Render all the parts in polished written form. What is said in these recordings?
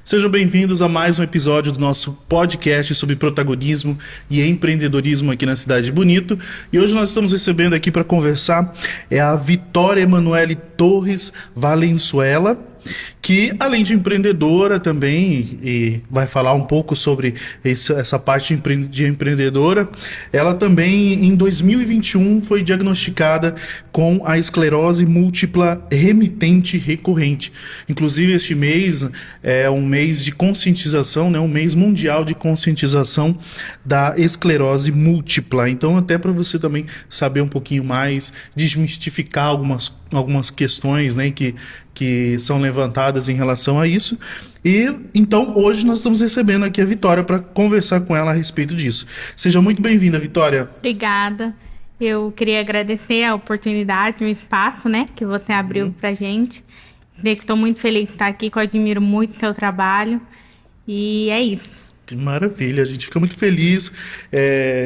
Sejam bem-vindos a mais um episódio do nosso podcast sobre protagonismo e empreendedorismo aqui na Cidade de Bonito. E hoje nós estamos recebendo aqui para conversar a Vitória Emanuele Torres Valenzuela, que além de empreendedora também, e vai falar um pouco sobre essa parte de empreendedora, ela também em 2021 foi diagnosticada com a esclerose múltipla remitente recorrente. Inclusive este mês é um mês de conscientização, né, um mês mundial de conscientização da esclerose múltipla. Então até para você também saber um pouquinho mais, desmistificar algumas questões, né, que são levantadas em relação a isso. E então hoje nós estamos recebendo aqui a Vitória para conversar com ela a respeito disso. Seja muito bem-vinda, Vitória. Obrigada. Eu queria agradecer a oportunidade, o espaço, né, que você abriu pra gente. Dizer que estou muito feliz de estar aqui, que eu admiro muito o seu trabalho. E é isso. Que maravilha, a gente fica muito feliz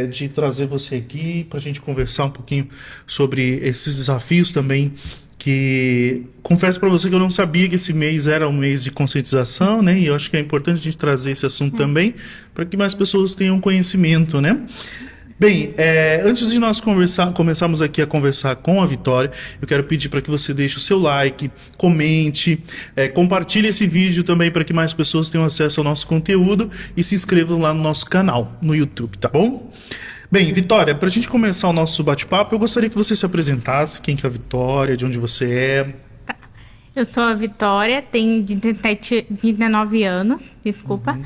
de trazer você aqui para a gente conversar um pouquinho sobre esses desafios também, que confesso para você que eu não sabia que esse mês era um mês de conscientização, né? E eu acho que é importante a gente trazer esse assunto também para que mais pessoas tenham conhecimento, né? Bem, antes de nós começarmos aqui a conversar com a Vitória, eu quero pedir para que você deixe o seu like, comente, compartilhe esse vídeo também para que mais pessoas tenham acesso ao nosso conteúdo e se inscrevam lá no nosso canal, no YouTube, tá bom? Bem, Vitória, para a gente começar o nosso bate-papo, eu gostaria que você se apresentasse, quem que é a Vitória, de onde você é. Tá. Eu sou a Vitória, tenho 19 anos, desculpa.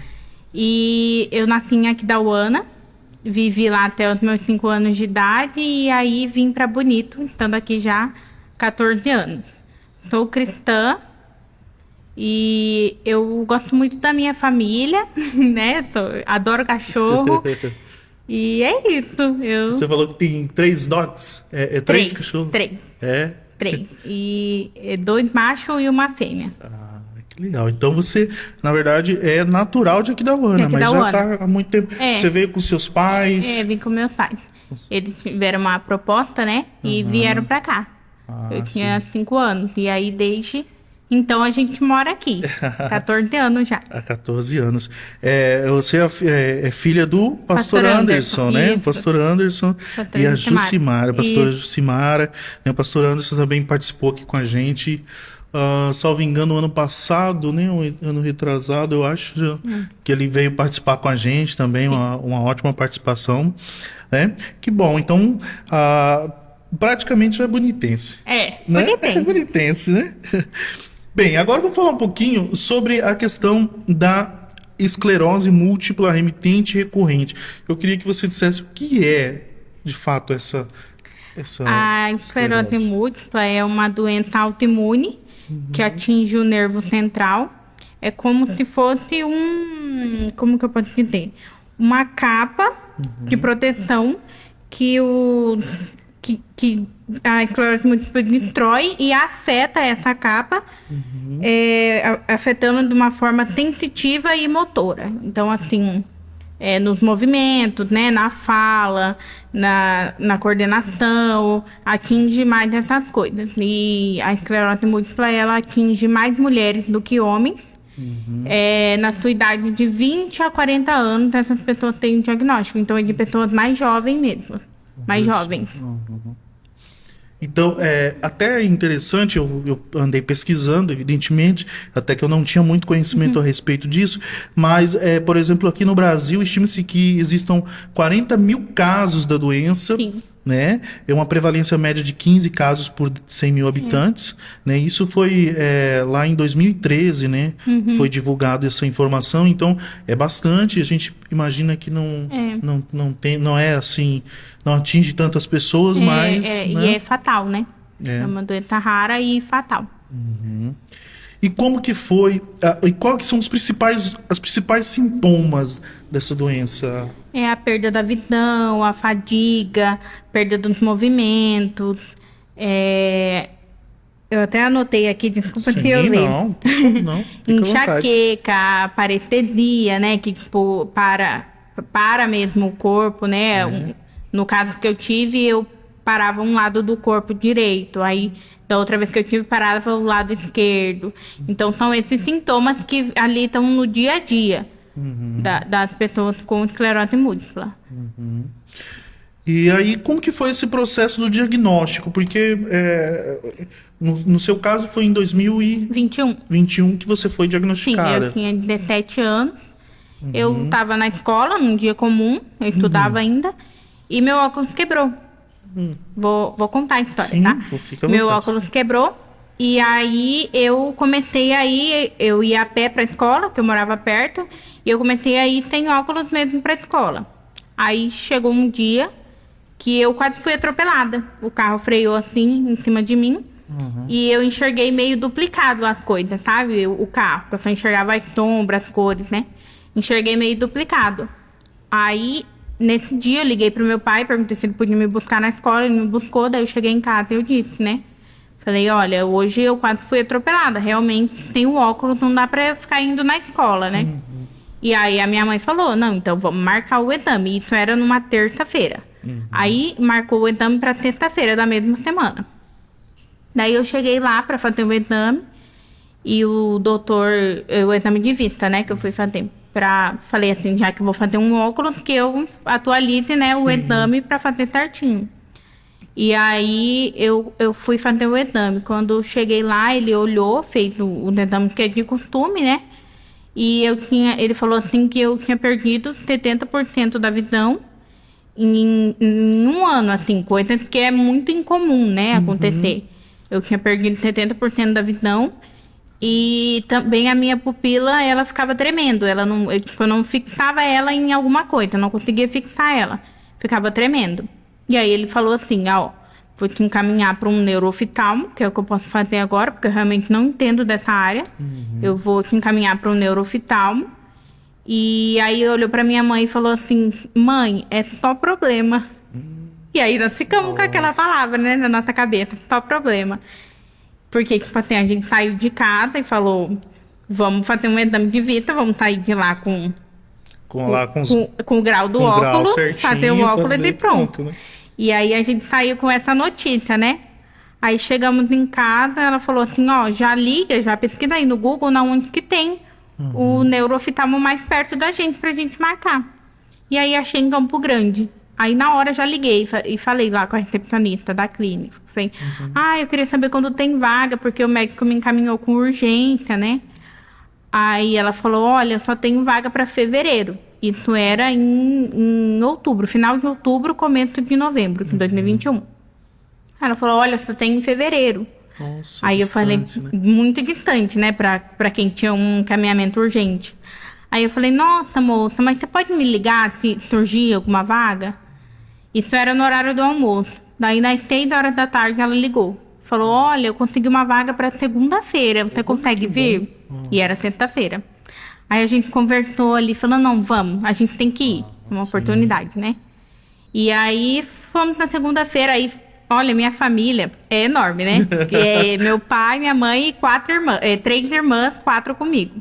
E eu nasci em Aquidauana. Vivi lá até os meus 5 anos de idade e aí vim para Bonito, estando aqui já 14 anos. Sou cristã e eu gosto muito da minha família, né? Adoro cachorro e é isso. Você falou que tem 3 dogs? Três cachorros? 3. É? 3. E 2 machos e uma fêmea. Que legal. Então você, na verdade, é natural de Aquidauana, mas já está há muito tempo. Você veio com seus pais? Vim com meus pais. Eles tiveram uma proposta, né? E vieram pra cá. Eu tinha 5 anos. E aí, desde então, a gente mora aqui. 14 anos já. Há 14 anos. Você é filha do Pastor Anderson, né? Isso. O Pastor Anderson e a Jucimara. A pastora Jucimara. O Pastor Anderson também participou aqui com a gente. Salvo engano, ano passado, né, ano retrasado, eu acho, que ele veio participar com a gente também, uma ótima participação, né? Que bom, então, praticamente já é bonitense. Né? Bonitense. É bonitense, né? Bem, agora vamos falar um pouquinho sobre a questão da esclerose múltipla remitente recorrente. Eu queria que você dissesse o que é, de fato, essa A esclerose múltipla é uma doença autoimune que atinge o nervo central. É como se fosse como que eu posso dizer? Uma capa de proteção que a esclerose múltipla destrói e afeta essa capa, afetando de uma forma sensitiva e motora. Então, assim, nos movimentos, né, na fala, na coordenação, atinge mais essas coisas. E a esclerose múltipla, ela atinge mais mulheres do que homens. Na sua idade de 20 a 40 anos, essas pessoas têm um diagnóstico. Então, é de pessoas mais jovens mesmo. Mais jovens. Então, até interessante, eu andei pesquisando, evidentemente, até que eu não tinha muito conhecimento a respeito disso, mas, por exemplo, aqui no Brasil, estima-se que existam 40 mil casos da doença. Sim. Né? É uma prevalência média de 15 casos por 100 mil habitantes. Né? Isso foi lá em 2013, né? Foi divulgado essa informação, então é bastante. A gente imagina que não é assim, não atinge tantas pessoas, mas... né? E é fatal, né? É uma doença rara e fatal. E como que foi, e quais que são os principais sintomas dessa doença? É a perda da visão, a fadiga, perda dos movimentos. Eu até anotei aqui, desculpa se eu ler. Não. Enxaqueca, parestesia, né? Que tipo, para mesmo o corpo, né? No caso que eu tive, eu parava um lado do corpo direito. Aí Da outra vez que eu tive parada o lado esquerdo. Então, são esses sintomas que ali estão no dia a dia das pessoas com esclerose múltipla. E aí, como que foi esse processo do diagnóstico? Porque no seu caso foi em 21. 2021 que você foi Sim, diagnosticada. eu tinha 17 anos. Eu estava na escola, num dia comum, eu estudava ainda, e meu óculos quebrou. Vou contar a história, Sim, tá? fica à Meu vontade. óculos quebrou, e aí eu comecei a ir, eu ia a pé pra escola, que eu morava perto, e eu comecei a ir sem óculos mesmo pra escola. Aí chegou um dia que eu quase fui atropelada. O carro freou assim, em cima de mim, e eu enxerguei meio duplicado as coisas, sabe? O carro, que eu só enxergava as sombras, as cores, né? Enxerguei meio duplicado. Aí, nesse dia, eu liguei pro meu pai, perguntei se ele podia me buscar na escola, ele me buscou, daí eu cheguei em casa e eu disse, né? Falei, olha, hoje eu quase fui atropelada, realmente, sem o óculos não dá pra eu ficar indo na escola, né? E aí a minha mãe falou, não, então vamos marcar o exame. Isso era numa terça-feira. Aí marcou o exame pra sexta-feira da mesma semana. Daí eu cheguei lá pra fazer o exame e o doutor, o exame de vista, né, que eu fui fazer. Falei assim, já que eu vou fazer um óculos, que eu atualize, né, o exame pra fazer certinho. E aí eu fui fazer o exame. Quando cheguei lá, ele olhou, fez o exame que é de costume, né? E ele falou assim que eu tinha perdido 70% da visão em um ano, assim, coisas que é muito incomum, né, acontecer. Eu tinha perdido 70% da visão e também a minha pupila, ela ficava tremendo. Eu não fixava ela em alguma coisa, eu não conseguia fixar ela. Ficava tremendo. E aí ele falou assim, ó, vou te encaminhar para um neurooftalmo, que é o que eu posso fazer agora, porque eu realmente não entendo dessa área. Eu vou te encaminhar para um neurooftalmo. E aí ele olhou para minha mãe e falou assim, mãe, é só problema. E aí nós ficamos com aquela palavra, né, na nossa cabeça, só problema. Porque, tipo assim, a gente saiu de casa e falou, vamos fazer um exame de vista, vamos sair de lá com o grau do com o grau óculos, certinho, fazer o óculos fazer e pronto. né? E aí a gente saiu com essa notícia, né? Aí chegamos em casa, ela falou assim, ó, já liga, já pesquisa aí no Google na onde que tem o neurooftalmo mais perto da gente pra gente marcar. E aí achei em Campo Grande. Aí na hora já liguei e falei lá com a recepcionista da clínica. Falei, eu queria saber quando tem vaga, porque o médico me encaminhou com urgência, né? Aí ela falou, olha, só tenho vaga para fevereiro. Isso era em outubro, final de outubro, começo de novembro de 2021. Ela falou, olha, só tem em fevereiro. Nossa, Aí eu falei, distante, né? muito distante, né, pra quem tinha um encaminhamento urgente. Aí eu falei, nossa, moça, mas você pode me ligar se surgir alguma vaga? Isso era no horário do almoço. Daí, nas 6 horas da tarde, ela ligou. Falou, olha, eu consegui uma vaga pra segunda-feira, você consegue vir? E era sexta-feira. Aí a gente conversou ali, falou, não, vamos, a gente tem que ir. Uma oportunidade, né? E aí, fomos na segunda-feira, aí... Olha, minha família é enorme, né? É meu pai, minha mãe e 3 irmãs, 4 comigo.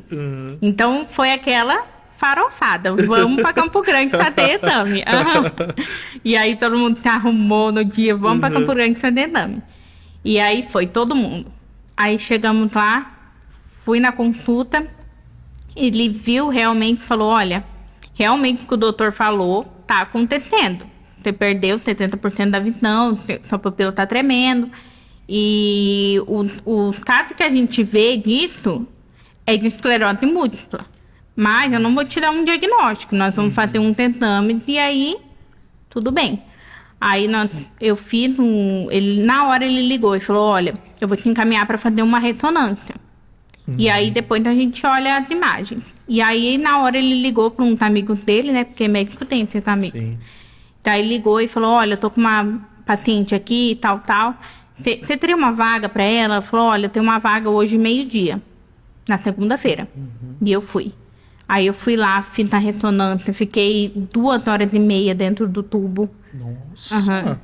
Então, foi aquela farofada. Vamos pra Campo Grande fazer exame. E aí, todo mundo se arrumou no dia. Vamos pra Campo Grande fazer exame. E aí, foi todo mundo. Aí, chegamos lá, fui na consulta. Ele viu realmente, falou, olha, realmente o que o doutor falou tá acontecendo. Você perdeu 70% da visão, sua pupila tá tremendo. E os casos que a gente vê disso é de esclerose múltipla. Mas eu não vou tirar um diagnóstico. Nós vamos fazer uns exames e aí tudo bem. Aí eu fiz na hora ele ligou e falou, olha, eu vou te encaminhar para fazer uma ressonância. E aí depois a gente olha as imagens. E aí na hora ele ligou para uns amigos dele, né? Porque médico tem esses amigos. Sim. Daí ligou e falou, olha, eu tô com uma paciente aqui, tal. Você teria uma vaga para ela? Ela falou, olha, eu tenho uma vaga hoje meio-dia, na segunda-feira. E eu fui. Aí eu fui lá, fiz a ressonância, fiquei 2h30 dentro do tubo. Nossa!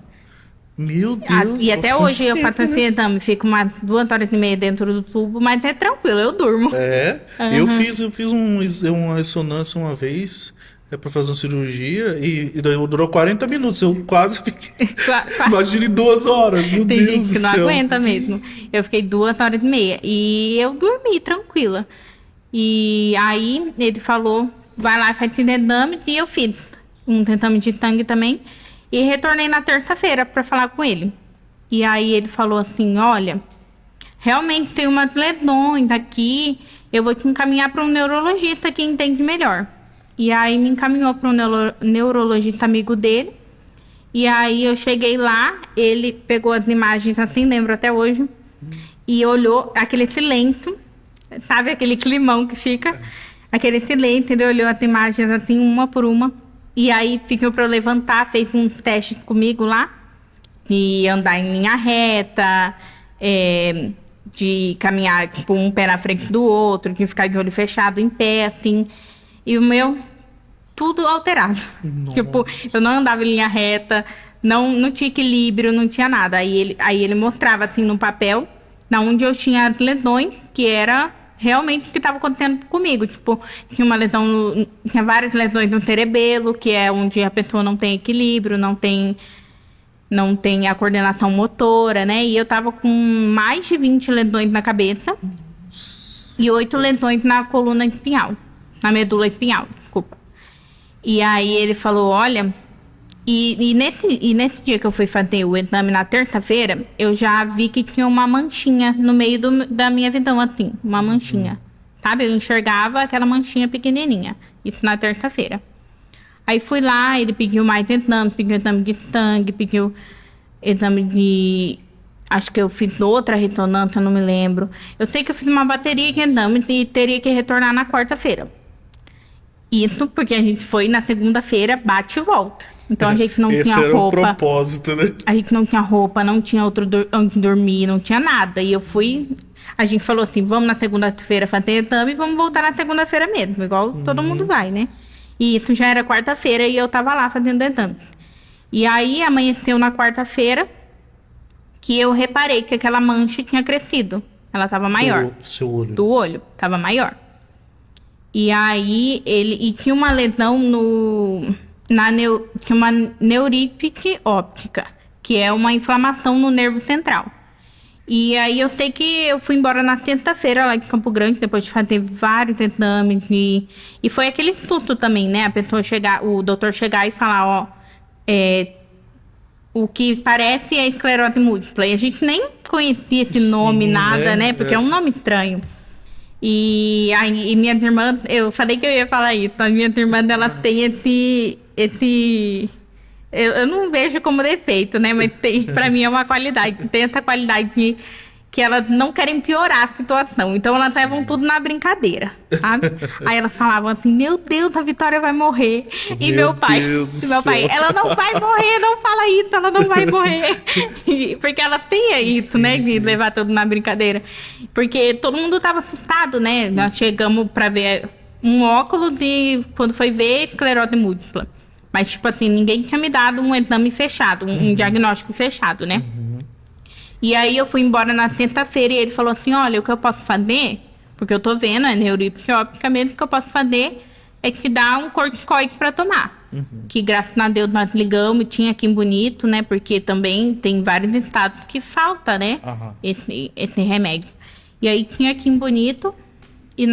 Meu Deus! E até bastante hoje eu tempo, faço esse né? exame, fico umas 2h30 dentro do tubo, mas é tranquilo, eu durmo. Eu fiz uma ressonância uma vez. É pra fazer uma cirurgia e durou 40 minutos. Eu quase fiquei. Imagine 2 horas. Meu Tem Deus gente do que não céu. aguenta mesmo. Eu fiquei 2 horas e meia. E eu dormi tranquila. E aí ele falou, vai lá e faz esse tentame. E eu fiz um tentame de sangue também. E retornei na terça-feira pra falar com ele. E aí ele falou assim, olha, realmente tem umas lesões aqui. Eu vou te encaminhar para um neurologista que entende melhor. E aí me encaminhou para um neurologista amigo dele. E aí eu cheguei lá, ele pegou as imagens assim, lembro até hoje, e olhou aquele silêncio, sabe aquele climão que fica? Aquele silêncio, ele olhou as imagens assim, uma por uma. E aí pediu para eu levantar, fez uns testes comigo lá, de andar em linha reta, de caminhar tipo um pé na frente do outro, de ficar de olho fechado em pé, assim. E o meu, tudo alterado. Nossa. Tipo, eu não andava em linha reta, não tinha equilíbrio, não tinha nada. Aí ele mostrava assim no papel, na onde eu tinha as lesões, que era realmente o que estava acontecendo comigo. Tipo, tinha uma lesão, tinha várias lesões no cerebelo, que é onde a pessoa não tem equilíbrio, não tem a coordenação motora, né? E eu tava com mais de 20 lesões na cabeça e 8 lesões na coluna espinhal, na medula espinhal, desculpa. E aí ele falou, olha, e nesse dia que eu fui fazer o exame na terça-feira, eu já vi que tinha uma manchinha no meio da minha visão, assim, uma manchinha, sabe? Eu enxergava aquela manchinha pequenininha, isso na terça-feira. Aí fui lá, ele pediu mais exames, pediu exame de sangue, pediu exame de... Acho que eu fiz outra ressonância, não me lembro. Eu sei que eu fiz uma bateria de exames e teria que retornar na quarta-feira. Isso porque a gente foi na segunda-feira, bate e volta. Então a gente não Esse tinha era roupa. o propósito, né? A gente não tinha roupa, não tinha outro onde dormir, não tinha nada. E eu fui... A gente falou assim, vamos na segunda-feira fazer exame e vamos voltar na segunda-feira mesmo. Igual todo mundo vai, né? E isso já era quarta-feira e eu tava lá fazendo exame. E aí amanheceu na quarta-feira que eu reparei que aquela mancha tinha crescido. Ela tava maior. Do seu olho. Do olho, tava maior. E aí e tinha uma lesão tinha uma neurite óptica, que é uma inflamação no nervo central. E aí eu sei que eu fui embora na sexta-feira lá de Campo Grande, depois de fazer vários exames. E foi aquele susto também, né? A pessoa chegar, o doutor chegar e falar, ó, o que parece é esclerose múltipla. E a gente nem conhecia esse nome, nada, né? Porque é um nome estranho. E minhas irmãs, eu falei que eu ia falar isso, as minhas irmãs, elas têm esse eu não vejo como defeito, né? Mas pra mim é uma qualidade. Tem essa qualidade que elas não querem piorar a situação. Então elas levam tudo na brincadeira, sabe? Aí elas falavam assim, meu Deus, a Vitória vai morrer. E meu pai, ela não vai morrer, não fala isso, ela não vai morrer. Porque elas têm isso, né? De levar tudo na brincadeira. Porque todo mundo tava assustado, né? Nós chegamos pra ver um óculos e quando foi ver, esclerose múltipla. Mas, tipo assim, ninguém tinha me dado um exame fechado, um diagnóstico fechado, né? E aí eu fui embora na sexta-feira e ele falou assim, olha, o que eu neurite fazer, porque eu tô vendo, é neurite óptica mesmo, o que eu posso fazer é te dar um corticoide pra tomar. Que graças a Deus nós ligamos, tinha aqui em Bonito, né? Porque também tem vários estados que falta, né? Esse remédio. E aí tinha aqui em Bonito... E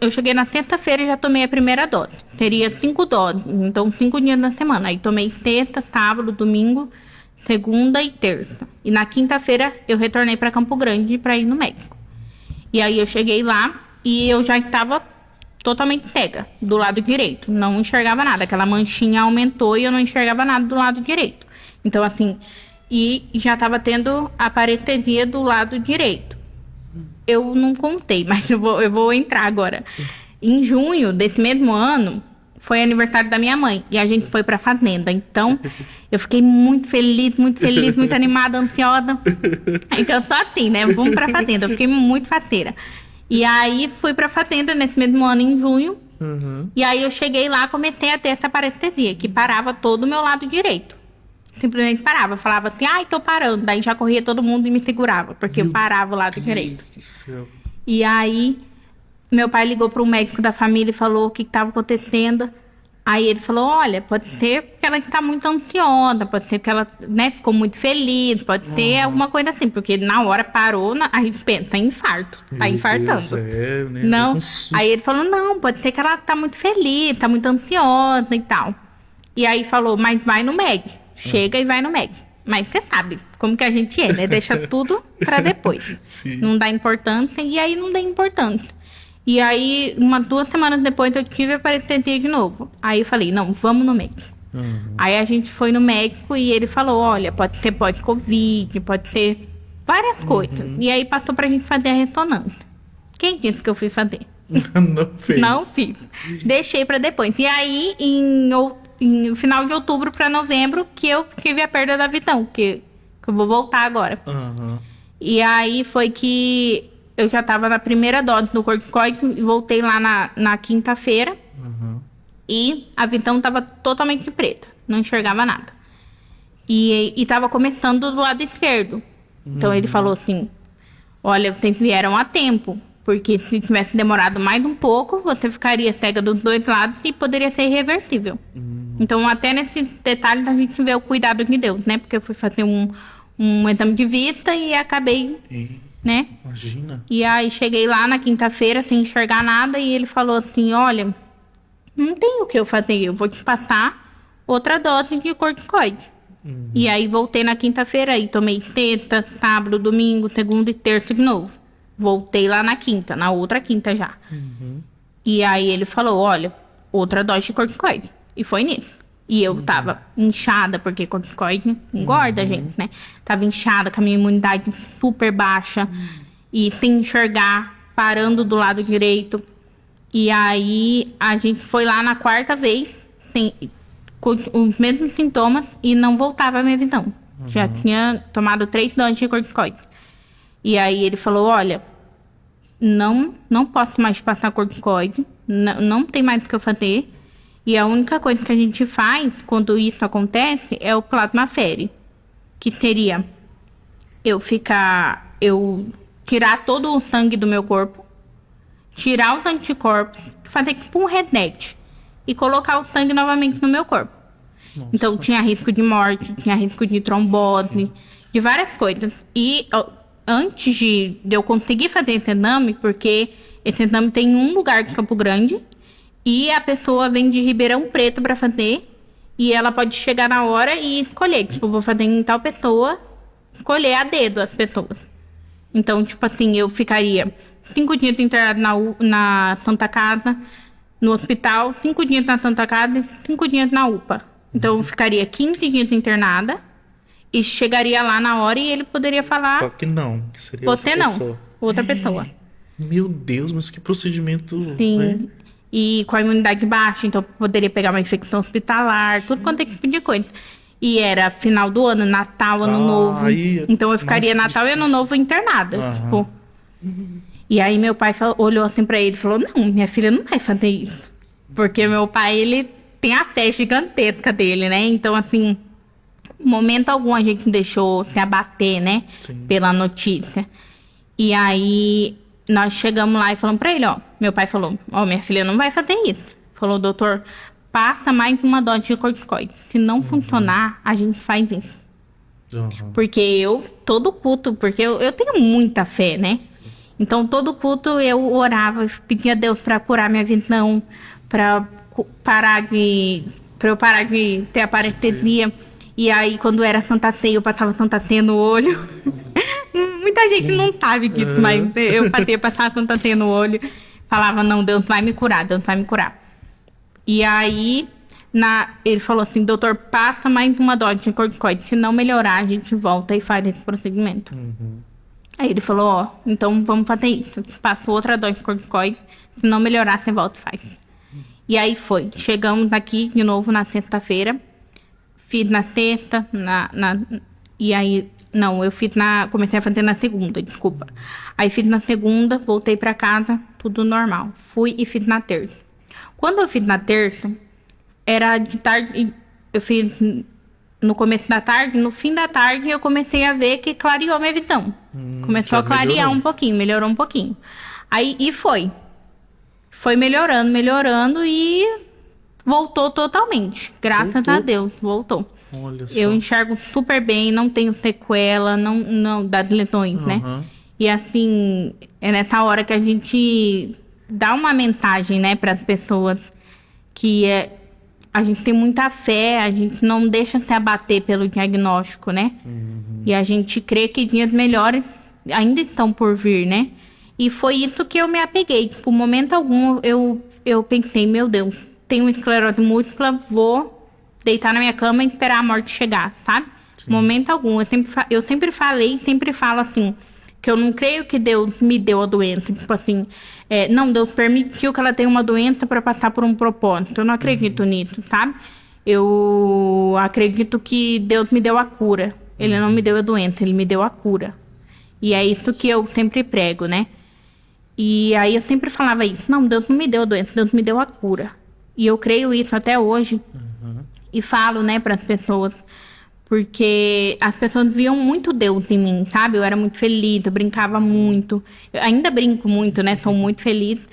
eu cheguei na sexta-feira e já tomei a primeira dose. Seria 5 doses, então 5 dias na semana. Aí tomei sexta, sábado, domingo, segunda e terça. E na quinta-feira eu retornei para Campo Grande para ir no médico. E aí eu cheguei lá e eu já estava totalmente cega do lado direito. Não enxergava nada. Aquela manchinha aumentou e eu não enxergava nada do lado direito. Então assim, e já estava tendo a parestesia do lado direito. Eu não contei, mas eu vou entrar agora. Em junho desse mesmo ano, foi aniversário da minha mãe. E a gente foi pra fazenda. Então, eu fiquei muito feliz, muito animada, ansiosa. Então, só assim, né? Vamos pra fazenda. Eu fiquei muito faceira. E aí, fui pra fazenda nesse mesmo ano, em junho. E aí, eu cheguei lá, comecei a ter essa parestesia, que parava todo o meu lado direito. Simplesmente parava, falava assim, ai, tô parando. Daí já corria todo mundo e me segurava, porque eu parava o lado direito. E aí, meu pai ligou para um médico da família e falou o que estava acontecendo. Aí ele falou, olha, pode ser que ela está muito ansiosa, pode ser que ela, né, ficou muito feliz, pode ser alguma coisa assim, porque na hora parou, a gente pensa, infarto, tá infartando. Né? Não, aí ele falou, não, pode ser que ela tá muito feliz, tá muito ansiosa e tal. E aí falou, mas vai no médico, chega e vai no médico. Mas você sabe como que a gente é, né? Deixa tudo pra depois. Sim. Não dá importância, e aí não dá importância. E aí, 2 semanas depois, eu tive a parestesia de novo. Aí eu falei, não, vamos no médico. Aí a gente foi no médico e ele falou, olha, pode ser pós-Covid, pode ser várias coisas. E aí passou pra gente fazer a ressonância. Quem disse que eu fui fazer? Não fez. Não fiz. Deixei pra depois. E aí, em final de outubro pra novembro, que eu tive a perda da visão, que eu vou voltar agora. E aí foi que eu já tava na primeira dose do corticoide e voltei lá na quinta-feira. E a visão tava totalmente preta. Não enxergava nada. E tava começando do lado esquerdo. Então ele falou assim, olha, vocês vieram a tempo. Porque se tivesse demorado mais um pouco, você ficaria cega dos 2 lados e poderia ser irreversível. Então até nesses detalhes a gente vê o cuidado de Deus, né? Porque eu fui fazer um exame de vista e acabei... né? Imagina. E aí cheguei lá na quinta-feira sem enxergar nada e ele falou assim, olha, não tem o que eu fazer, eu vou te passar outra dose de corticoide. E aí voltei na quinta-feira e tomei sexta, sábado, domingo, segunda e terça de novo. Voltei lá na quinta, na outra quinta já. E aí ele falou, olha, outra dose de corticoide. E foi nisso. E eu tava inchada, porque corticoide engorda a gente, né? Tava inchada, com a minha imunidade super baixa. E sem enxergar, parando do lado direito. E aí, a gente foi lá na quarta vez, com os mesmos sintomas, e não voltava a minha visão. Já tinha tomado 3 doses de corticoide. E aí, ele falou, olha, não posso mais passar corticoide, não tem mais o que eu fazer. E a única coisa que a gente faz quando isso acontece é o plasmafere, que seria eu tirar todo o sangue do meu corpo, tirar os anticorpos, fazer tipo um reset e colocar o sangue novamente no meu corpo. Então tinha risco de morte, tinha risco de trombose, de várias coisas. E antes de eu conseguir fazer esse exame, porque esse exame tem em um lugar de Campo Grande, e a pessoa vem de Ribeirão Preto pra fazer. E ela pode chegar na hora e escolher. Tipo, vou fazer em tal pessoa. Escolher a dedo as pessoas. Então, tipo assim, eu ficaria 5 dias internada na Santa Casa. No hospital, 5 dias na Santa Casa e 5 dias na UPA. Então, eu ficaria 15 dias internada. E chegaria lá na hora e ele poderia falar... Só que não. Que seria você outra não. pessoa. Outra pessoa. Meu Deus, mas que procedimento... Sim. Né? E com a imunidade baixa, então poderia pegar uma infecção hospitalar, tudo quanto é tipo de coisa. E era final do ano, Natal, Ano Novo. Então eu ficaria Natal e Ano Novo internada. Tipo. E aí meu pai olhou assim pra ele e falou, não, minha filha não vai fazer isso. Porque meu pai, ele tem a fé gigantesca dele, né? Então, assim, momento algum a gente deixou se abater, né? Sim. Pela notícia. E aí... nós chegamos lá e falamos pra ele, ó. Meu pai falou, ó, minha filha não vai fazer isso. Falou, doutor, passa mais uma dose de corticoide. Se não funcionar, a gente faz isso. Porque todo culto, porque eu tenho muita fé, né? Então, todo culto eu orava, pedia a Deus pra curar minha visão, pra eu parar de ter a parestesia. E aí, quando era Santa Ceia, eu passava Santa Ceia no olho. Muita gente não sabe disso, mas eu fazia passar Santa Ceia no olho. Falava, não, Deus vai me curar, Deus vai me curar. E aí, ele falou assim, doutor, passa mais uma dose de corticoide. Se não melhorar, a gente volta e faz esse procedimento. Aí ele falou, ó, então vamos fazer isso. Passa outra dose de corticoide. Se não melhorar, você volta e faz. E aí foi. Chegamos aqui de novo na sexta-feira. Fiz na sexta, e aí... Não, comecei a fazer na segunda, desculpa. Aí fiz na segunda, voltei pra casa, tudo normal. Fui e fiz na terça. Quando eu fiz na terça, era de tarde, eu fiz no começo da tarde, no fim da tarde eu comecei a ver que clareou minha visão. Começou a clarear um pouquinho, melhorou um pouquinho. Aí, e foi. foi melhorando e voltou totalmente. Graças a Deus, voltou. Olha só. Eu enxergo super bem, não tenho sequela, não das lesões, né? E assim, é nessa hora que a gente dá uma mensagem, né, para as pessoas que a gente tem muita fé, a gente não deixa se abater pelo diagnóstico, né? E a gente crê que dias melhores ainda estão por vir, né? E foi isso que eu me apeguei. Tipo, momento algum eu pensei, meu Deus, tenho esclerose múltipla, vou deitar na minha cama e esperar a morte chegar, sabe? Momento algum. Eu sempre falei, sempre falo assim, que eu não creio que Deus me deu a doença. Tipo assim, não, Deus permitiu que ela tenha uma doença para passar por um propósito. Eu não acredito nisso, sabe? Eu acredito que Deus me deu a cura. Ele não me deu a doença, ele me deu a cura. E é isso que eu sempre prego, né? E aí eu sempre falava isso. Não, Deus não me deu a doença, Deus me deu a cura. E eu creio isso até hoje. E falo, né, para as pessoas. Porque as pessoas viam muito Deus em mim, sabe? Eu era muito feliz, eu brincava muito. Eu ainda brinco muito, né? Sou muito feliz.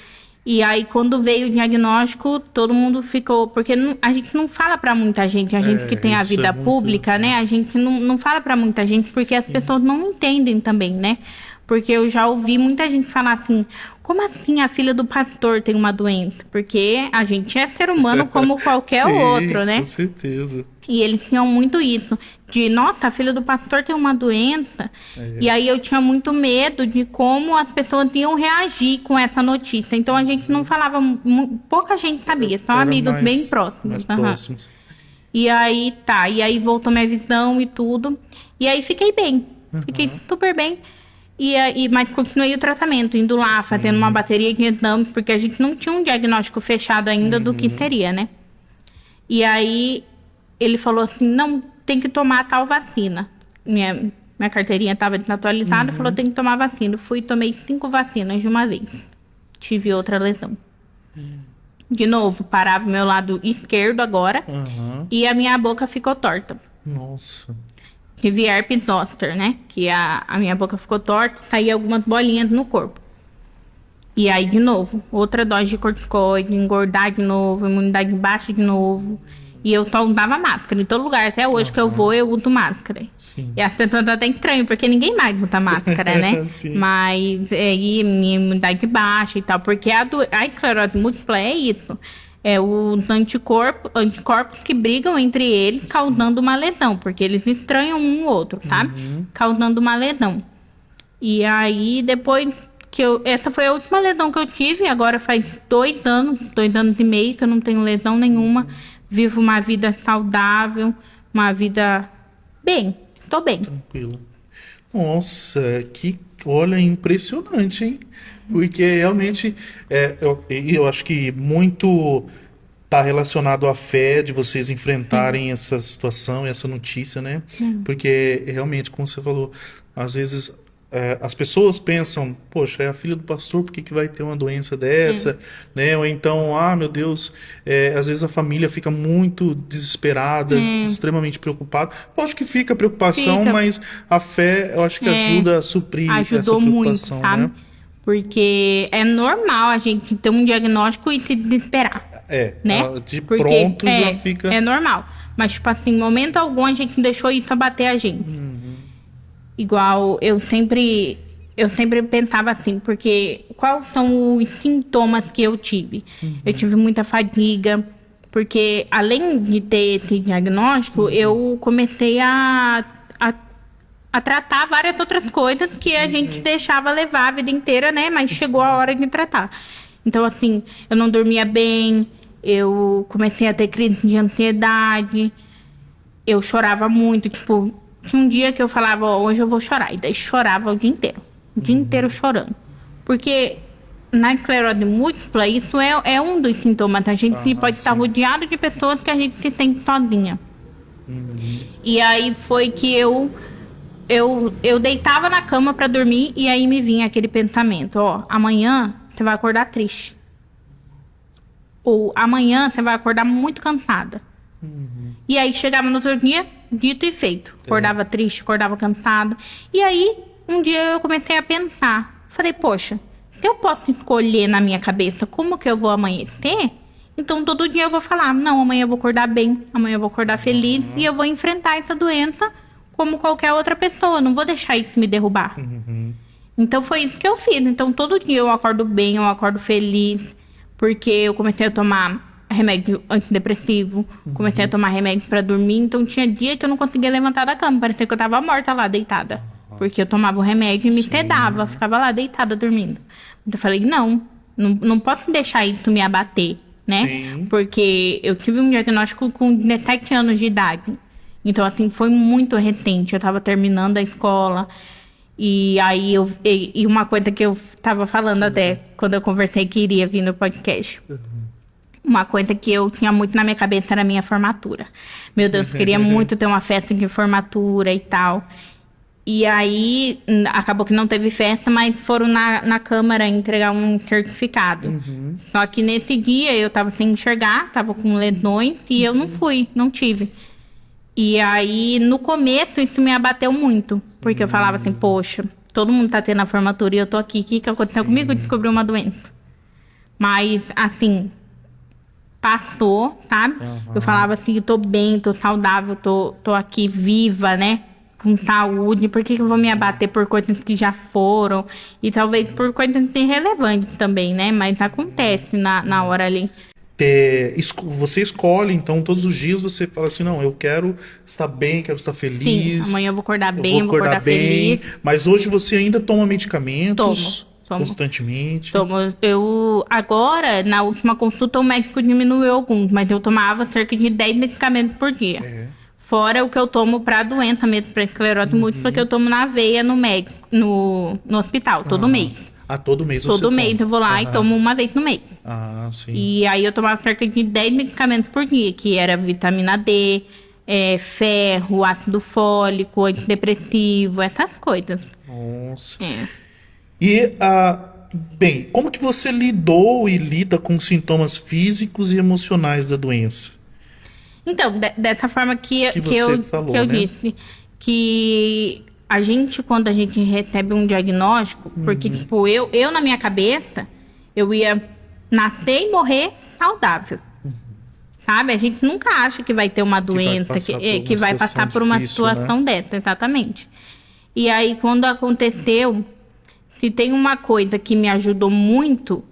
E aí, quando veio o diagnóstico, todo mundo ficou... Porque a gente não fala pra muita gente, a gente que tem a vida pública, né? A gente não fala pra muita gente, porque as pessoas não entendem também, né? Porque eu já ouvi muita gente falar assim... Como assim a filha do pastor tem uma doença? Porque a gente é ser humano como qualquer outro, né? Com certeza. E eles tinham muito isso, de, nossa, a filha do pastor tem uma doença. E aí eu tinha muito medo de como as pessoas iam reagir com essa notícia. Então a gente não falava, pouca gente sabia, só amigos bem próximos. Mais próximos. E aí, e aí voltou minha visão e tudo. E aí fiquei bem, fiquei super bem. Mas continuei o tratamento, indo lá, fazendo uma bateria de exames, porque a gente não tinha um diagnóstico fechado ainda do que seria, né? E aí ele falou assim, não, tem que tomar tal vacina. Minha carteirinha estava desatualizada, falou, tem que tomar vacina. Fui e tomei 5 vacinas de uma vez. Tive outra lesão. De novo, parava o meu lado esquerdo agora, e a minha boca ficou torta. Nossa. Tive herpes zoster, né? Que a minha boca ficou torta, saía algumas bolinhas no corpo. E aí, de novo, outra dose de corticoide, engordar de novo, imunidade baixa de novo. E eu só usava máscara. Em todo lugar, até hoje que eu vou, eu uso máscara. Sim. E as pessoas até estranham, porque ninguém mais usa máscara, né? Sim. Mas aí, minha imunidade baixa e tal. Porque a esclerose múltipla é isso. É os anticorpos que brigam entre eles, causando uma lesão. Porque eles estranham um ou outro, sabe? Causando uma lesão. E aí, depois que essa foi a última lesão que eu tive. Agora faz 2 anos e meio que eu não tenho lesão nenhuma. Vivo uma vida saudável, uma vida bem. Estou bem. Tranquilo. Nossa, olha, impressionante, hein? Porque realmente, eu acho que muito está relacionado à fé de vocês enfrentarem essa situação, essa notícia, né? Porque realmente, como você falou, às vezes as pessoas pensam, poxa, é a filha do pastor, por que vai ter uma doença dessa? Né? Ou então, meu Deus, às vezes a família fica muito desesperada, extremamente preocupada. Lógico que fica preocupação, mas a fé, eu acho que ajuda a suprir essa preocupação, muito, sabe? Né? Porque é normal a gente ter um diagnóstico e se desesperar. Né? De pronto já fica... É normal. Mas, tipo assim, em momento algum a gente deixou isso abater a gente. Igual, eu sempre pensava assim, porque quais são os sintomas que eu tive? Eu tive muita fadiga, porque além de ter esse diagnóstico, eu comecei a tratar várias outras coisas que a gente deixava levar a vida inteira, né? Mas chegou a hora de tratar. Então, assim, eu não dormia bem, eu comecei a ter crise de ansiedade, eu chorava muito, tipo... Tinha um dia que eu falava, hoje eu vou chorar. E daí chorava o dia inteiro. O dia inteiro chorando. Porque na esclerose múltipla, isso é um dos sintomas. A gente pode estar rodeado de pessoas que a gente se sente sozinha. E aí foi que eu deitava na cama pra dormir e aí me vinha aquele pensamento. Amanhã você vai acordar triste. Ou amanhã você vai acordar muito cansada. E aí chegava no outro dia, dito e feito. Acordava triste, acordava cansada. E aí, um dia eu comecei a pensar. Falei, poxa, se eu posso escolher na minha cabeça como que eu vou amanhecer, então todo dia eu vou falar, não, amanhã eu vou acordar bem, amanhã eu vou acordar feliz e eu vou enfrentar essa doença como qualquer outra pessoa, não vou deixar isso me derrubar. Então foi isso que eu fiz. Então todo dia eu acordo bem, eu acordo feliz, porque eu comecei a tomar remédio antidepressivo, comecei a tomar remédio pra dormir, então tinha dia que eu não conseguia levantar da cama, parecia que eu tava morta lá, deitada. Porque eu tomava o remédio e me sedava, ficava lá deitada dormindo. Então eu falei, não posso deixar isso me abater, né? Sim. Porque eu tive um diagnóstico com 17 anos de idade. Então, assim, foi muito recente. Eu tava terminando a escola. E aí, e uma coisa que eu tava falando até, quando eu conversei que iria vir no podcast. Uma coisa que eu tinha muito na minha cabeça era a minha formatura. Meu Deus, eu queria muito ter uma festa de formatura e tal. E aí, acabou que não teve festa, mas foram na Câmara entregar um certificado. Só que nesse dia, eu tava sem enxergar, tava com lesões, e eu não fui, não tive. E aí, no começo, isso me abateu muito. Porque eu falava assim, poxa, todo mundo tá tendo a formatura e eu tô aqui. O que aconteceu comigo? Eu descobri uma doença. Mas, assim, passou, sabe? Eu falava assim, eu tô bem, tô saudável, tô aqui viva, né? Com saúde. Por que eu vou me abater por coisas que já foram? E talvez por coisas irrelevantes também, né? Mas acontece na hora ali. Você escolhe, então, todos os dias você fala assim, não, eu quero estar bem, quero estar feliz. Sim, amanhã eu vou acordar bem, vou acordar feliz. Mas hoje você ainda toma medicamentos Tomo. constantemente? Eu, agora, na última consulta, o médico diminuiu alguns, mas eu tomava cerca de 10 medicamentos por dia. Fora o que eu tomo pra doença mesmo, pra esclerose múltipla, que eu tomo na veia no médico, no hospital, todo mês. Todo mês você Todo mês toma. eu vou lá e tomo uma vez no mês. Sim. E aí eu tomava cerca de 10 medicamentos por dia, que era vitamina D, ferro, ácido fólico, antidepressivo, essas coisas. Nossa. É. E, bem, como que você lidou e lida com sintomas físicos e emocionais da doença? Então, dessa forma que você falou, eu né? disse, que a gente, quando a gente recebe um diagnóstico, porque, tipo, eu na minha cabeça, eu ia nascer e morrer saudável. Sabe? A gente nunca acha que vai ter uma doença, que vai passar por uma situação dessa, exatamente. E aí, quando aconteceu, se tem uma coisa que me ajudou muito,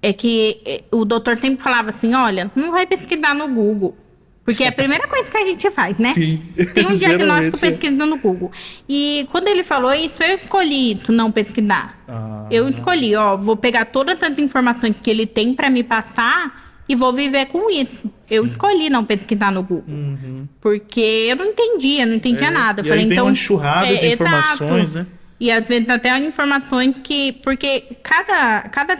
é que o doutor sempre falava assim, olha, não vai pesquisar no Google. Porque é a primeira coisa que a gente faz, né? Sim. Tem um diagnóstico pesquisando no Google. E quando ele falou isso, eu escolhi isso, não pesquisar. Eu escolhi, vou pegar todas as informações que ele tem pra me passar e vou viver com isso. Sim. Eu escolhi não pesquisar no Google. Porque eu não entendia nada. Eu falei, aí vem então, uma enxurrada de informações, né? E às vezes até informações que... Porque cada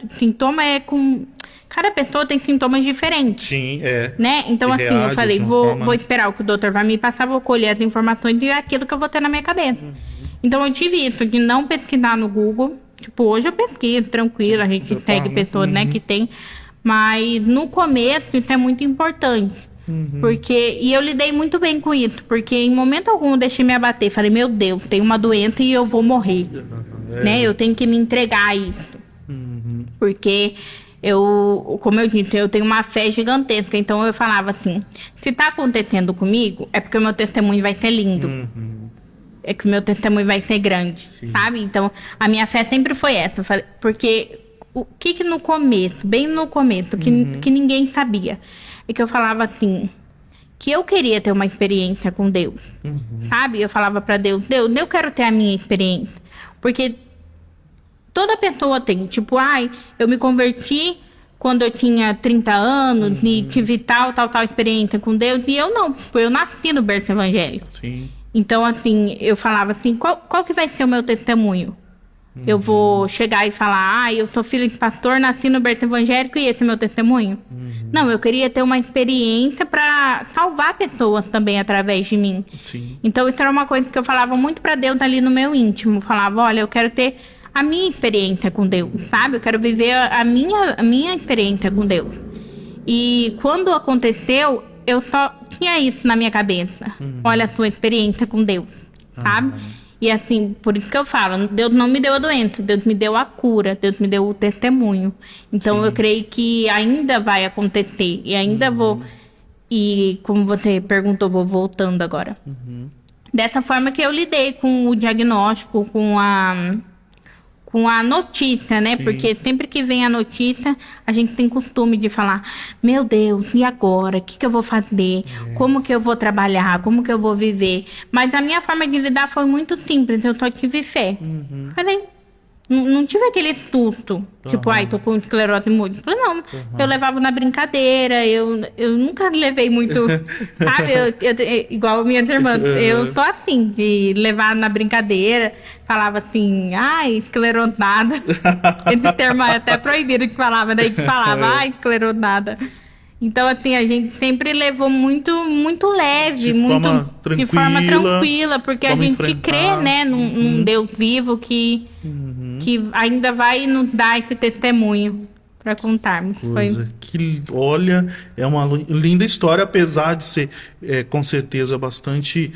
sintoma é com... Cada pessoa tem sintomas diferentes. Sim, né? Então, assim, eu falei, vou esperar o que o doutor vai me passar, vou colher as informações e é aquilo que eu vou ter na minha cabeça. Então, eu tive isso, de não pesquisar no Google. Tipo, hoje eu pesquiso, tranquilo, a gente segue pessoas, né, que tem. Mas, no começo, isso é muito importante. E eu lidei muito bem com isso, porque em momento algum eu deixei me abater. Falei, meu Deus, tem uma doença e eu vou morrer. Né? Eu tenho que me entregar a isso. Porque... como eu disse, eu tenho uma fé gigantesca. Então eu falava assim, se tá acontecendo comigo, é porque o meu testemunho vai ser lindo. É que o meu testemunho vai ser grande, sabe? Então, a minha fé sempre foi essa. Porque o que no começo, bem no começo, que ninguém sabia, é que eu falava assim, que eu queria ter uma experiência com Deus, sabe? Eu falava pra Deus, eu quero ter a minha experiência. Porque... toda pessoa tem, tipo, eu me converti quando eu tinha 30 anos e tive tal experiência com Deus. E eu não, eu nasci no berço evangélico. Sim. Então, assim, eu falava assim, qual que vai ser o meu testemunho? Eu vou chegar e falar, eu sou filho de pastor, nasci no berço evangélico e esse é meu testemunho? Não, eu queria ter uma experiência para salvar pessoas também através de mim. Sim. Então, isso era uma coisa que eu falava muito para Deus ali no meu íntimo. Eu falava, olha, eu quero ter a minha experiência com Deus, sabe? Eu quero viver a minha experiência com Deus. E quando aconteceu, eu só tinha isso na minha cabeça. Olha a sua experiência com Deus, sabe? E assim, por isso que eu falo, Deus não me deu a doença, Deus me deu a cura, Deus me deu o testemunho. Então eu creio que ainda vai acontecer e ainda vou. E como você perguntou, vou voltando agora. Dessa forma que eu lidei com o diagnóstico, com a notícia, né? Sim. Porque sempre que vem a notícia, a gente tem costume de falar: meu Deus, e agora? O que que eu vou fazer? Como que eu vou trabalhar? Como que eu vou viver? Mas a minha forma de lidar foi muito simples, eu só tive fé. Falei, não tive aquele susto, tipo, ai, tô com esclerose múltipla. Não, eu levava na brincadeira, eu nunca levei muito, sabe? Igual minhas irmãs, eu sou assim, de levar na brincadeira, falava assim, ai, esclerosada. Esse termo é até proibido que falava, daí que falava, ai, esclerosada. Então, assim, a gente sempre levou muito leve, de forma tranquila, porque a vamos gente enfrentar. crê, né, num Deus vivo que ainda vai nos dar esse testemunho para contarmos. Coisa que, olha, é uma linda história, apesar de ser, com certeza, bastante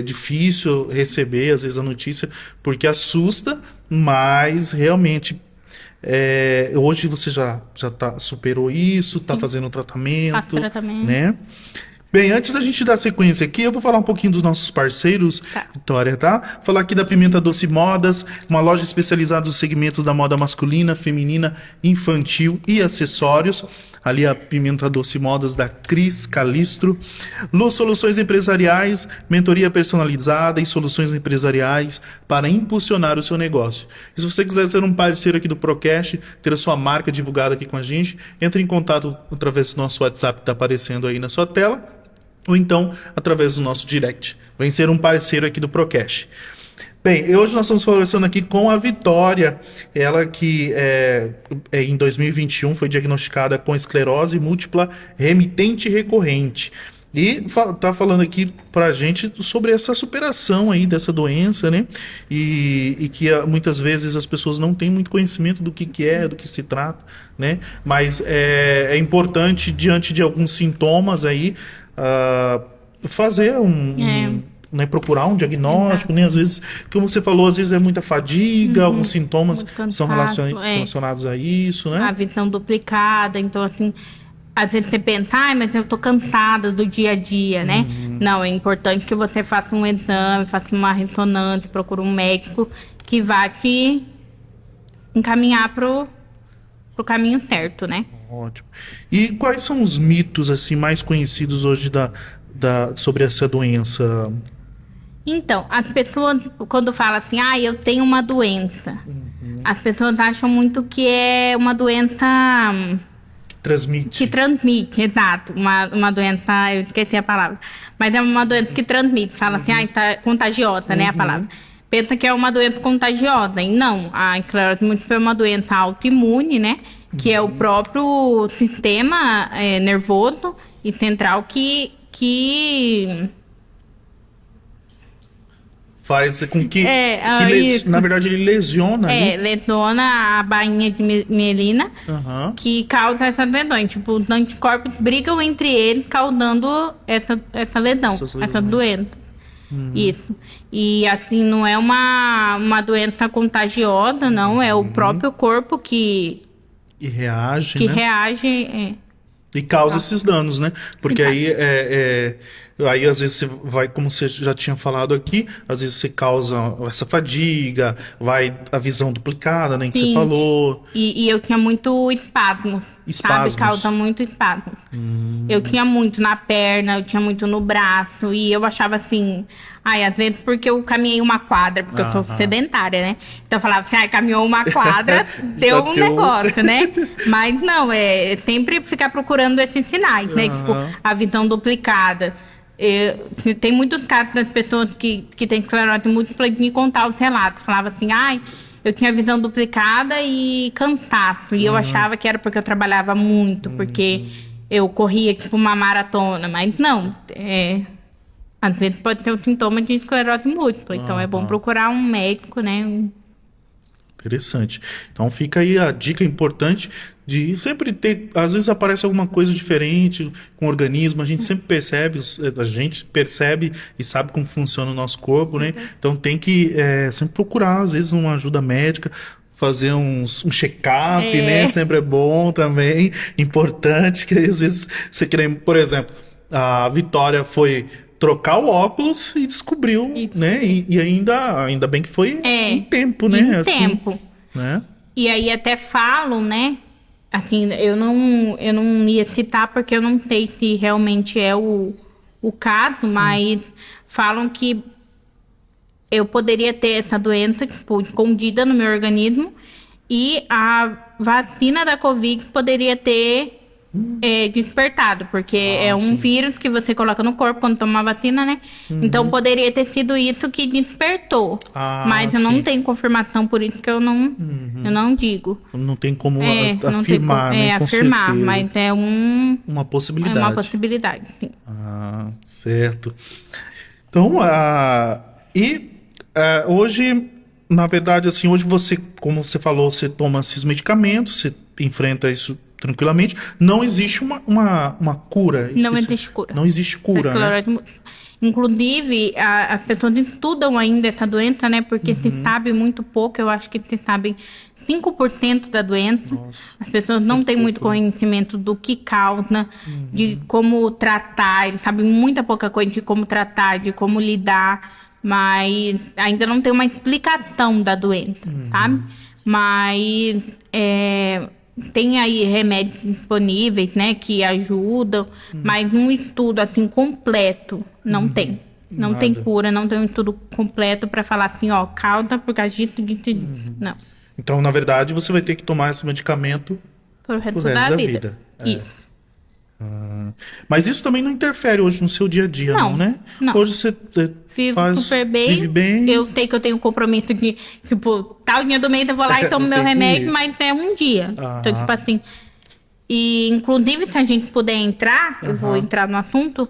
difícil receber, às vezes, a notícia, porque assusta, mas realmente... hoje você já superou isso, tá fazendo o tratamento, Faço tratamento. né? Bem, antes da gente dar sequência aqui, eu vou falar um pouquinho dos nossos parceiros, Vitória, tá? Falar aqui da Pimenta Doce Modas, uma loja especializada nos segmentos da moda masculina, feminina, infantil e acessórios. Ali a Pimenta Doce Modas da Cris Calistro. Lu Soluções Empresariais, mentoria personalizada e soluções empresariais para impulsionar o seu negócio. E se você quiser ser um parceiro aqui do Procast, ter a sua marca divulgada aqui com a gente, entre em contato através do nosso WhatsApp que está aparecendo aí na sua tela, ou então através do nosso direct. Vem ser um parceiro aqui do Procast. Bem, hoje nós estamos conversando aqui com a Vitória, ela que em 2021 foi diagnosticada com esclerose múltipla remitente recorrente. E tá falando aqui pra gente sobre essa superação aí dessa doença, né? E que muitas vezes as pessoas não têm muito conhecimento do que é, do que se trata, né? Mas é importante, diante de alguns sintomas aí, fazer né, procurar um diagnóstico, né? Às vezes, como você falou, às vezes é muita fadiga, alguns sintomas são relacionados a isso, né? A visão duplicada, então assim, às vezes você pensa, ai, mas eu tô cansada do dia a dia, né? Não, é importante que você faça um exame, faça uma ressonância, procure um médico que vá te encaminhar pro caminho certo, né? Ótimo. E quais são os mitos assim mais conhecidos hoje sobre essa doença? Então, as pessoas, quando falam assim, eu tenho uma doença, as pessoas acham muito que é uma doença... Transmite. Que transmite, exato. Uma doença, eu esqueci a palavra. Mas é uma doença que transmite. Fala assim, tá contagiosa, né, a palavra. Pensa que é uma doença contagiosa. E não, a esclerose múltipla é uma doença autoimune, né? Que é o próprio sistema nervoso e central que faz com que, isso. na verdade, ele lesiona. Lesiona a bainha de mielina, que causa essas lesões. Tipo, os anticorpos brigam entre eles, causando essa lesão, essa doença. Isso. E assim, não é uma doença contagiosa, não. É o próprio corpo que reage, né? reage. E causa esses danos, né? Porque aí às vezes você vai, como você já tinha falado aqui, às vezes você causa essa fadiga, vai a visão duplicada, né? Que você falou. E eu tinha muito espasmos. Sabe? Causa muito espasmos. Eu tinha muito na perna, eu tinha muito no braço. E eu achava assim... às vezes porque eu caminhei uma quadra, porque eu sou sedentária, né? Então eu falava assim, caminhou uma quadra, deu um negócio, né? Mas não, sempre ficar procurando esses sinais, né? Tipo, a visão duplicada. Tem muitos casos das pessoas que têm esclerose múltipla de me contar os relatos. Falava assim, eu tinha visão duplicada e cansaço. E eu achava que era porque eu trabalhava muito, porque eu corria tipo uma maratona. Mas não, às vezes pode ser um sintoma de esclerose múltipla. Então é bom procurar um médico, né? Interessante. Então fica aí a dica importante de sempre ter, às vezes aparece alguma coisa diferente com o organismo, a gente sempre percebe, a gente percebe e sabe como funciona o nosso corpo, né? Então tem que sempre procurar, às vezes, uma ajuda médica, fazer um check-up, né? Sempre é bom também, importante, que às vezes você quer, por exemplo, a Vitória foi trocar o óculos e descobriu, né? E ainda bem que foi em tempo, né? Em assim, tempo. né? E aí até falam, né? Assim, eu não ia citar porque eu não sei se realmente é o caso, mas falam que eu poderia ter essa doença, tipo, escondida no meu organismo e a vacina da Covid poderia ter despertado, porque é um vírus que você coloca no corpo quando toma a vacina, né? Então poderia ter sido isso que despertou. Mas eu não tenho confirmação, por isso que eu não digo. Não tem como Não afirmar, tem, né? Com afirmar, certeza. mas Uma possibilidade. é uma possibilidade, sim. Certo. Então, hoje, na verdade, assim, hoje você, como você falou, você toma esses medicamentos, você enfrenta isso tranquilamente. Não existe uma cura. Não existe cura. Não existe cura, né? Inclusive, as pessoas estudam ainda essa doença, né? Porque se sabe muito pouco, eu acho que se sabem 5% da doença. Nossa, as pessoas não têm muito conhecimento do que causa, de como tratar, eles sabem muita pouca coisa de como tratar, de como lidar, mas ainda não tem uma explicação da doença, sabe? Mas tem aí remédios disponíveis, né, que ajudam, mas um estudo assim completo não tem. Não tem cura, não tem um estudo completo para falar assim, ó, causa por causa disso, disso e disso. Não. Então, na verdade, você vai ter que tomar esse medicamento Pro resto da vida. Isso. Mas isso também não interfere hoje no seu dia a dia, não, né? Não. Hoje você Vivo super bem. vive bem. Eu sei que eu tenho um compromisso de, tipo, tal dia do mês eu vou lá e tomo meu remédio, mas é um dia. Então, tipo assim. E, inclusive, se a gente puder entrar, eu vou entrar no assunto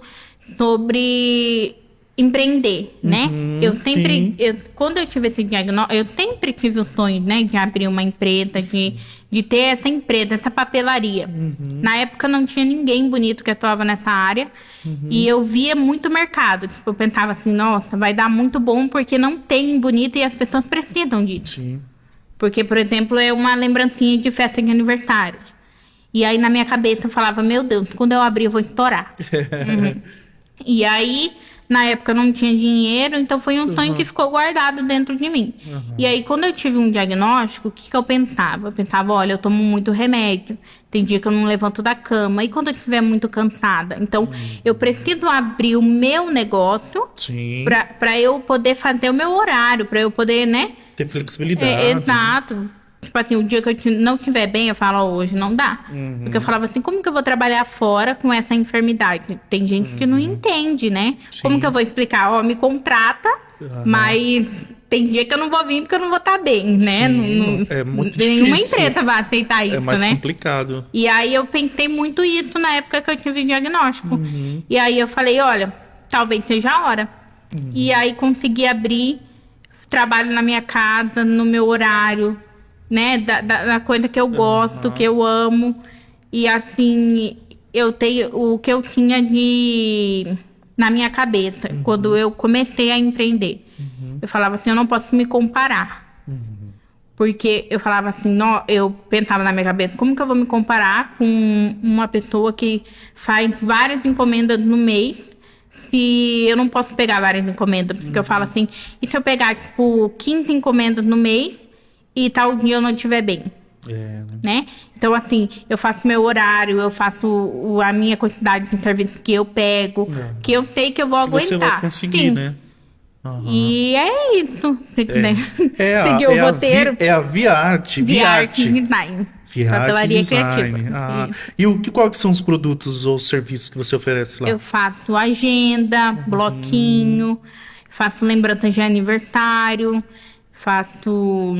sobre empreender, né? Eu sempre, quando eu tive esse diagnóstico, eu sempre tive o sonho, né, de abrir uma empresa, de ter essa empresa, essa papelaria. Na época não tinha ninguém bonito que atuava nessa área e eu via muito mercado. Tipo, eu pensava assim, nossa, vai dar muito bom porque não tem bonito e as pessoas precisam disso. Sim. Porque, por exemplo, é uma lembrancinha de festa de aniversário. E aí na minha cabeça eu falava, meu Deus, quando eu abrir eu vou estourar. E aí, na época eu não tinha dinheiro, então foi um sonho que ficou guardado dentro de mim. E aí, quando eu tive um diagnóstico, o que eu pensava? Eu pensava, olha, eu tomo muito remédio, tem dia que eu não levanto da cama, e quando eu estiver muito cansada? Então, eu preciso abrir o meu negócio pra eu poder fazer o meu horário, pra eu poder, né? Ter flexibilidade. Exato. Tipo assim, o dia que eu não estiver bem, eu falo, hoje não dá. Porque eu falava assim, como que eu vou trabalhar fora com essa enfermidade? Tem gente que não entende, né? Como que eu vou explicar? Ó, me contrata, mas tem dia que eu não vou vir porque eu não vou estar bem, né? É muito difícil. Nenhuma empresa vai aceitar isso, É mais né? complicado. E aí eu pensei muito isso na época que eu tive o diagnóstico. E aí eu falei, olha, talvez seja a hora. E aí consegui abrir, trabalho na minha casa, no meu horário, né, da coisa que eu gosto, que eu amo. E assim, eu tenho o que eu tinha na minha cabeça quando eu comecei a empreender. Eu falava assim, eu não posso me comparar. Porque eu falava assim, eu pensava na minha cabeça, como que eu vou me comparar com uma pessoa que faz várias encomendas no mês, se eu não posso pegar várias encomendas? Porque eu falo assim, e se eu pegar, tipo, 15 encomendas no mês e tal dia eu não estiver bem, né? Então, assim, eu faço meu horário, eu faço a minha quantidade de serviços que eu pego, que eu sei que eu vou aguentar. Você vai conseguir, né? E é isso, se quiser seguir o roteiro. É a Viarte. Viarte Design. Papelaria criativa. E quais são os produtos ou serviços que você oferece lá? Eu faço agenda, bloquinho, faço lembranças de aniversário, faço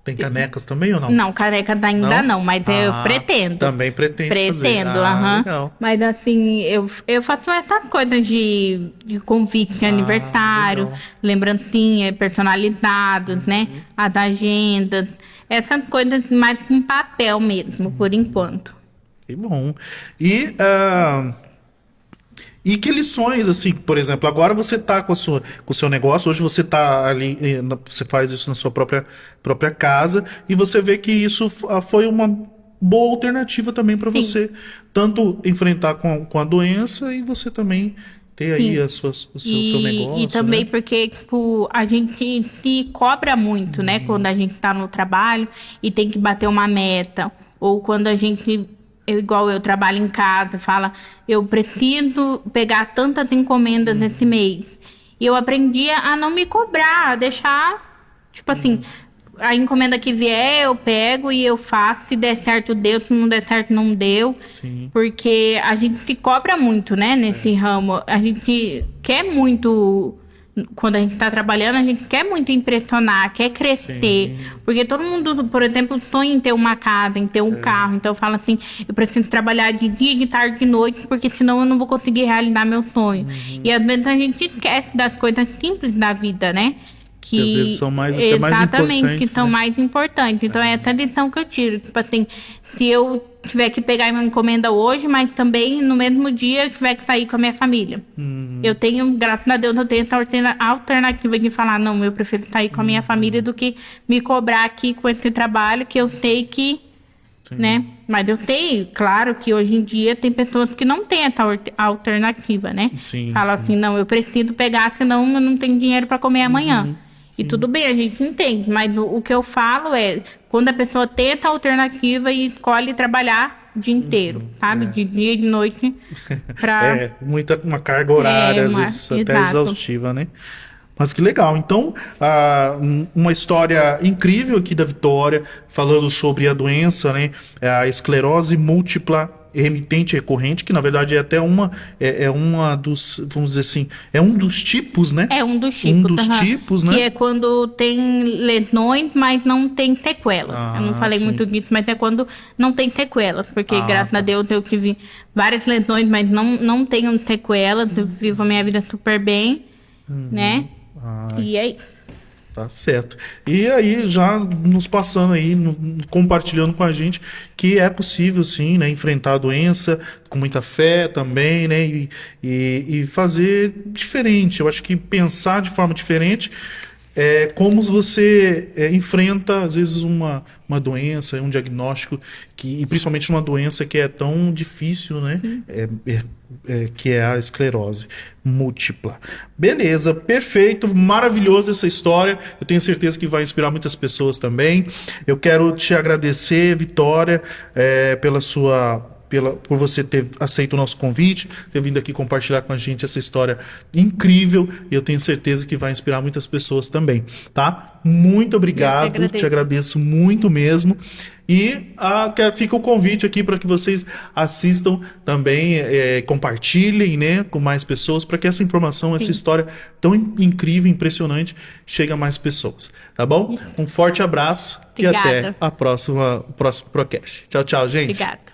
Tem canecas também ou não? Não, caneca ainda não, mas eu pretendo. Também pretende fazer. Pretendo, aham. Legal. Mas assim, eu faço essas coisas de convite de aniversário, legal. lembrancinha, personalizados, né? As agendas, essas coisas mais com papel mesmo, por enquanto. Que bom. E que lições, assim, por exemplo, agora você está com o seu negócio, hoje você está ali, você faz isso na sua própria casa, e você vê que isso foi uma boa alternativa também para você, tanto enfrentar com a doença e você também ter aí o seu negócio. E também né? porque, tipo, a gente se cobra muito, né? Quando a gente está no trabalho e tem que bater uma meta, ou quando a gente... igual eu trabalho em casa, fala, eu preciso pegar tantas encomendas esse mês. E eu aprendi a não me cobrar, a deixar, tipo assim, a encomenda que vier, eu pego e eu faço. Se der certo, deu. Se não der certo, não deu. Sim. Porque a gente se cobra muito, né, nesse ramo. A gente quer muito... Quando a gente está trabalhando, a gente quer muito impressionar, quer crescer. Sim. Porque todo mundo, por exemplo, sonha em ter uma casa, em ter um carro. Então eu falo assim, eu preciso trabalhar de dia, de tarde, de noite, porque senão eu não vou conseguir realizar meu sonho. E às vezes a gente esquece das coisas simples da vida, né? Que às vezes são até mais importantes. Exatamente, que são mais importantes. Então é essa lição que eu tiro. Tipo assim, se eu tiver que pegar uma encomenda hoje, mas também no mesmo dia eu tiver que sair com a minha família. Eu tenho, graças a Deus, eu tenho essa alternativa de falar, não, eu prefiro sair com a minha família do que me cobrar aqui com esse trabalho, que eu sei que, né? Mas eu sei, claro, que hoje em dia tem pessoas que não têm essa alternativa, né? Fala assim, não, eu preciso pegar, senão eu não tenho dinheiro para comer amanhã. E tudo bem, a gente entende, mas o que eu falo é quando a pessoa tem essa alternativa e escolhe trabalhar o dia inteiro, sabe? De dia e de noite. Uma carga horária, às vezes até exaustiva, né? Mas que legal. Então, uma história incrível aqui da Vitória, falando sobre a doença, né? A esclerose múltipla remitente recorrente, que na verdade é até uma dos, vamos dizer assim, é um dos tipos, né? É um dos tipos. Um dos tipos, né? Que é quando tem lesões, mas não tem sequelas. Eu não falei muito disso, mas é quando não tem sequelas. Porque, graças a Deus, eu tive várias lesões, mas não tenho sequelas. Eu vivo a minha vida super bem, né? E é isso. Tá certo. E aí, já nos passando aí, compartilhando com a gente que é possível, sim, né, enfrentar a doença com muita fé também, né, e fazer diferente. Eu acho que pensar de forma diferente é como você enfrenta, às vezes, uma doença, um diagnóstico, e principalmente uma doença que é tão difícil, né? Que é a esclerose múltipla. Beleza, perfeito, maravilhoso essa história. Eu tenho certeza que vai inspirar muitas pessoas também. Eu quero te agradecer, Vitória, por você ter aceito o nosso convite, ter vindo aqui compartilhar com a gente essa história incrível, e eu tenho certeza que vai inspirar muitas pessoas também, tá? Muito obrigado, te agradeço muito mesmo, e fica o convite aqui para que vocês assistam também, compartilhem, né, com mais pessoas, para que essa informação, essa história tão incrível, impressionante, chegue a mais pessoas, tá bom? Um forte abraço. Obrigada. E até o próximo Procast. Tchau, tchau, gente. Obrigada.